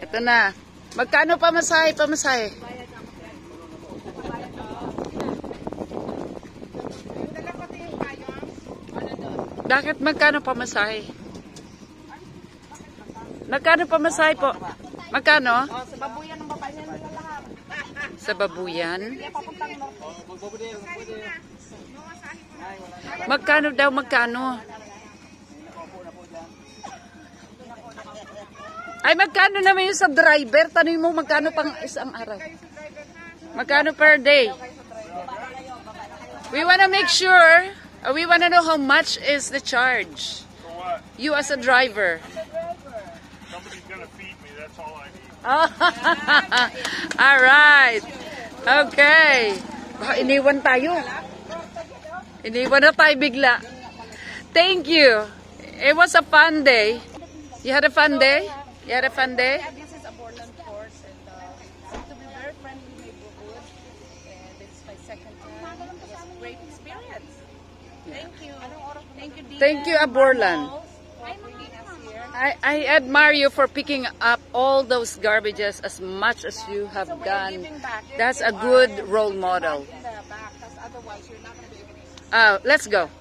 Ito na. Magkano pamasahe? Pamasahe. Bakit magkano pamasahe? Magkano pamasahe po? Magkano? Sa babuyan ng babae niya lahat. Sa babuyan? Papuntang norte. Magkano daw, magkano? Ay, magkano naman yung sa driver? Tanong mo magkano pang isang araw? Magkano per day? We wanna make sure, we wanna know how much is the charge. For what? You as a driver. Somebody's gonna feed me, that's all I need. Alright. Okay. Baka iniwan tayo. Iniwan na tayo bigla. Thank you. It was a fun day. You had a fun day? You had a fun day? This is a Borland Court and seems to be very friendly neighborhood. And it's my second time. It was a great experience. Thank you. Thank you, Dina. Thank you, Aborlan. For bringing us here. I admire you for picking up all those garbages as much as you have So we're done. giving back. That's a good role model. In the back, because otherwise you're not going to be able to. Let's go.